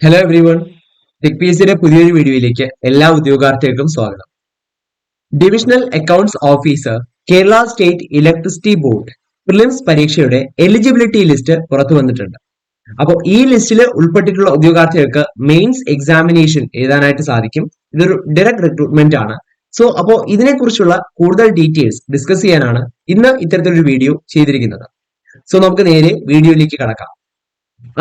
Hello every one. Tech P S സിയുടെ പുതിയൊരു വീഡിയോയിലേക്ക് എല്ലാ ഉദ്യോഗാർത്ഥികൾക്കും സ്വാഗതം. Divisional accounts officer Kerala state electricity board prelims പരീക്ഷയുടെ എലിജിബിലിറ്റി ലിസ്റ്റ് പുറത്തു വന്നിട്ടുണ്ട്. അപ്പോൾ ഈ ലിസ്റ്റിൽ ഉൾപ്പെട്ടിട്ടുള്ള ഉദ്യോഗാർത്ഥികൾക്ക് മെയിൻസ് എക്സാമിനേഷൻ എഴുതാനായിട്ട് സാധിക്കും. ഇതൊരു ഡയറക്ട് റിക്രൂട്ട്മെന്റ് ആണ്. സോ അപ്പോൾ ഇതിനെക്കുറിച്ചുള്ള കൂടുതൽ ഡീറ്റെയിൽസ് ഡിസ്കസ് ചെയ്യാനാണ് ഇന്ന് ഇത്തരത്തിലൊരു വീഡിയോ ചെയ്തിരിക്കുന്നത്. സോ നമുക്ക് നേരെ വീഡിയോയിലേക്ക് കടക്കാം.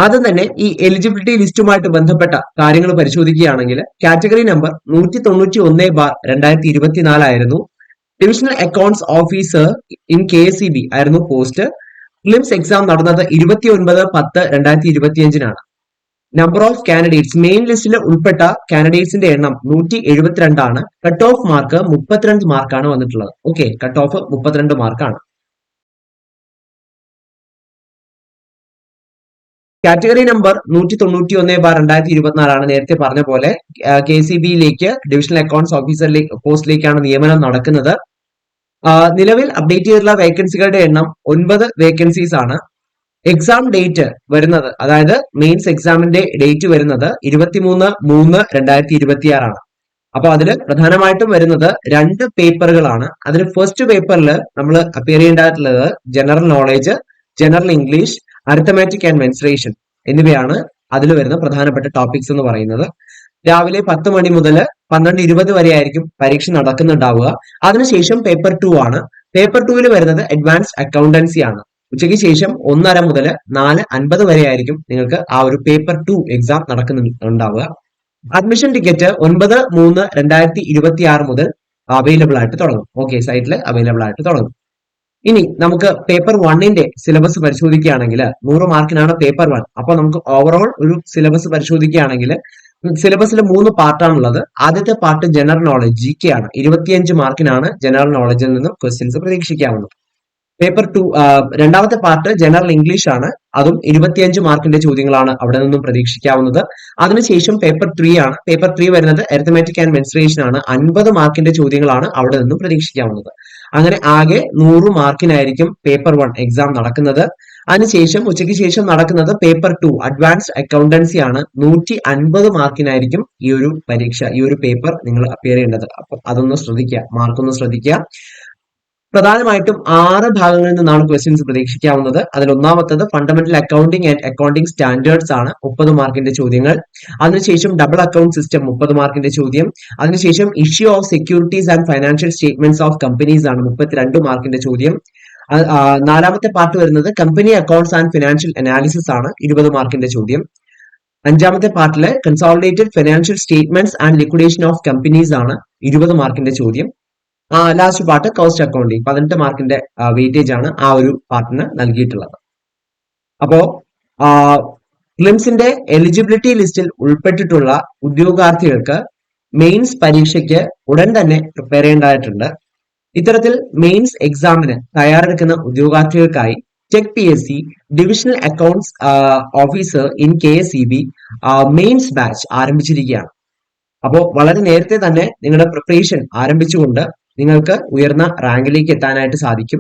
ആദ്യം തന്നെ ഈ എലിജിബിലിറ്റി ലിസ്റ്റുമായിട്ട് ബന്ധപ്പെട്ട കാര്യങ്ങൾ പരിശോധിക്കുകയാണെങ്കിൽ കാറ്റഗറി നമ്പർ 191/2024 ആയിരുന്നു. Divisional accounts officer in KSEB ആയിരുന്നു പോസ്റ്റ്. പ്രിലിംസ് എക്സാം നടന്നത് 29/10/2025 നമ്പർ ഓഫ് കാൻഡിഡേറ്റ്സ് മെയിൻ ലിസ്റ്റിൽ ഉൾപ്പെട്ട കാൻഡിഡേറ്റ്സിന്റെ എണ്ണം 172 ആണ്. കട്ട് ഓഫ് മാർക്ക് 32 മാർക്കാണ് വന്നിട്ടുള്ളത്. ഓക്കെ, കട്ട് ഓഫ് 32 മാർക്കാണ്. കാറ്റഗറി നമ്പർ 191/2024 ആണ്. നേരത്തെ പറഞ്ഞ പോലെ KCB-യിലേക്ക് ഡിവിഷണൽ അക്കൗണ്ട്സ് ഓഫീസറിലേക്ക് പോസ്റ്റിലേക്കാണ് നിയമനം നടക്കുന്നത്. നിലവിൽ അപ്ഡേറ്റ് ചെയ്തിട്ടുള്ള വേക്കൻസികളുടെ എണ്ണം 9 വേക്കൻസീസ് ആണ്. എക്സാം ഡേറ്റ് വരുന്നത്, അതായത് മെയിൻസ് എക്സാമിന്റെ ഡേറ്റ് വരുന്നത് 23/3/2026 ആണ്. അപ്പൊ അതിൽ പ്രധാനമായിട്ടും വരുന്നത് 2 പേപ്പറുകളാണ്. അതിൽ ഫസ്റ്റ് പേപ്പറിൽ നമ്മൾ അപ്പിയർ ചെയ്യേണ്ടതായിട്ടുള്ളത് general knowledge, general English, arithmetic and mensuration എന്നിവയാണ് അതിൽ വരുന്ന പ്രധാനപ്പെട്ട ടോപ്പിക്സ് എന്ന് പറയുന്നത്. രാവിലെ 10 മണി മുതൽ 12:20 വരെ ആയിരിക്കും പരീക്ഷ നടക്കുന്നുണ്ടാവുക. അതിനുശേഷം പേപ്പർ 2 ആണ്. പേപ്പർ 2 വരുന്നത് അഡ്വാൻസ്ഡ് അക്കൗണ്ടൻസി ആണ്. ഉച്ചയ്ക്ക് ശേഷം 1:30 മുതൽ 4:50 വരെ ആയിരിക്കും നിങ്ങൾക്ക് ആ ഒരു പേപ്പർ 2 എക്സാം നടക്കുന്നുണ്ടാവുക. അഡ്മിഷൻ ടിക്കറ്റ് 9/3/2026 മുതൽ അവൈലബിൾ ആയിട്ട് തുടങ്ങും. ഓക്കെ, സൈറ്റിൽ അവൈലബിൾ ആയിട്ട് തുടങ്ങും. ഇനി നമുക്ക് പേപ്പർ 1ന്റെ സിലബസ് പരിശോധിക്കുകയാണെങ്കിൽ 100 മാർക്കിനാണ് പേപ്പർ 1. അപ്പൊ നമുക്ക് ഓവറോൾ ഒരു സിലബസ് പരിശോധിക്കുകയാണെങ്കിൽ സിലബസിൽ 3 പാർട്ടാണുള്ളത്. ആദ്യത്തെ പാർട്ട് ജനറൽ നോളജ് GK ആണ്. 25 മാർക്കിനാണ് ജനറൽ നോളജിൽ നിന്നും ക്വസ്റ്റ്യൻസ് പ്രതീക്ഷിക്കാവുന്നത്. പേപ്പർ 2 രണ്ടാമത്തെ പാർട്ട് ജനറൽ ഇംഗ്ലീഷ് ആണ്. അതും 25 മാർക്കിന്റെ ചോദ്യങ്ങളാണ് അവിടെ നിന്നും പ്രതീക്ഷിക്കാവുന്നത്. അതിനുശേഷം പേപ്പർ 3 ആണ്. പേപ്പർ 3 വരുന്നത് അരിത്തമാറ്റിക് ആൻഡ് മെൻസുറേഷൻ ആണ്. 50 മാർക്കിന്റെ ചോദ്യങ്ങളാണ് അവിടെ നിന്നും പ്രതീക്ഷിക്കാവുന്നത്. അങ്ങനെ ആകെ 100 മാർക്കിനായിരിക്കും പേപ്പർ 1 എക്സാം നടക്കുന്നത്. അതിനുശേഷം ഉച്ചയ്ക്ക് ശേഷം നടക്കുന്നത് പേപ്പർ 2 അഡ്വാൻസ്ഡ് അക്കൗണ്ടൻസി ആണ്. 150 മാർക്കിനായിരിക്കും ഈ ഒരു പരീക്ഷ, ഈ ഒരു പേപ്പർ നിങ്ങൾ അപ്പിയർ ചെയ്യേണ്ടത്. അപ്പൊ അതൊന്ന് ശ്രദ്ധിക്കുക, മാർക്കൊന്ന് ശ്രദ്ധിക്കുക. പ്രധാനമായിട്ടും 6 ഭാഗങ്ങളിൽ നിന്നാണ് ക്വസ്റ്റ്യൻസ് പ്രതീക്ഷിക്കാവുന്നത്. അതിൽ ഒന്നാമത്തത് fundamental accounting and accounting standards ആണ്, 30 മാർക്കിന്റെ ചോദ്യങ്ങൾ. അതിനുശേഷം ഡബിൾ അക്കൗണ്ട് സിസ്റ്റം 30 മാർക്കിന്റെ ചോദ്യം. അതിനുശേഷം issue of securities and financial statements of companies ആണ്, 32 മാർക്കിന്റെ ചോദ്യം. നാലാമത്തെ പാർട്ട് വരുന്നത് company accounts and financial analysis ആണ്, 20 മാർക്കിന്റെ ചോദ്യം. അഞ്ചാമത്തെ പാർട്ടിലെ consolidated financial statements and liquidation of companies ആണ്, 20 മാർക്കിന്റെ ചോദ്യം. ലാസ്റ്റ് പാർട്ട് കോസ്റ്റ് അക്കൗണ്ടിങ്, 18 മാർക്കിന്റെ വെയിറ്റേജ് ആണ് ആ ഒരു പാർട്ടിന് നൽകിയിട്ടുള്ളത്. അപ്പോ പ്രിലിംസിന്റെ എലിജിബിലിറ്റി ലിസ്റ്റിൽ ഉൾപ്പെട്ടിട്ടുള്ള ഉദ്യോഗാർത്ഥികൾക്ക് മെയിൻസ് പരീക്ഷയ്ക്ക് ഉടൻ തന്നെ പ്രിപ്പയർ ചെയ്യേണ്ടതായിട്ടുണ്ട്. ഇത്തരത്തിൽ മെയിൻസ് എക്സാമിന് തയ്യാറെടുക്കുന്ന ഉദ്യോഗാർത്ഥികൾക്കായി tech PSC divisional accounts officer in KSEB mains batch ആരംഭിച്ചിരിക്കുകയാണ്. അപ്പോൾ വളരെ നേരത്തെ തന്നെ നിങ്ങളുടെ പ്രിപ്പറേഷൻ ആരംഭിച്ചുകൊണ്ട് നിങ്ങൾക്ക് ഉയർന്ന റാങ്കിലേക്ക് എത്താനായിട്ട് സാധിക്കും.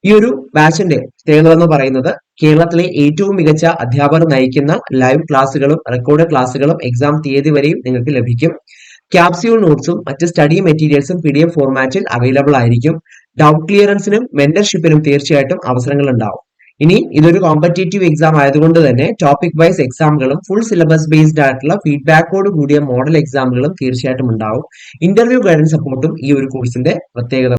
ഈ ഒരു ബാച്ചിന്റെ പ്രത്യേകത എന്ന് പറയുന്നത് കേരളത്തിലെ ഏറ്റവും മികച്ച അധ്യാപകർ നയിക്കുന്ന ലൈവ് ക്ലാസ്സുകളും റെക്കോർഡ് ക്ലാസ്സുകളും എക്സാം തീയതി വരെയും നിങ്ങൾക്ക് ലഭിക്കും. ക്യാപ്സ്യൂൾ നോട്ട്സും മറ്റ് സ്റ്റഡി മെറ്റീരിയൽസും PDF ഫോർമാറ്റിൽ അവൈലബിൾ ആയിരിക്കും. ഡൗട്ട് ക്ലിയറൻസിനും മെന്റർഷിപ്പിനും തീർച്ചയായിട്ടും അവസരങ്ങൾ ഉണ്ടാവും. ഇനി ഇതൊരു കോമ്പറ്റേറ്റീവ് എക്സാം ആയതുകൊണ്ട് തന്നെ ടോപ്പിക് വൈസ് എക്സാമുകളും ഫുൾ സിലബസ് ബേസ്ഡ് ആയിട്ടുള്ള ഫീഡ്ബാക്കോട് കൂടിയ മോഡൽ എക്സാമുകളും തീർച്ചയായിട്ടും ഉണ്ടാവും. ഇന്റർവ്യൂ ഗൈഡൻസ് സപ്പോർട്ടും ഈ ഒരു കോഴ്സിന്റെ പ്രത്യേകത.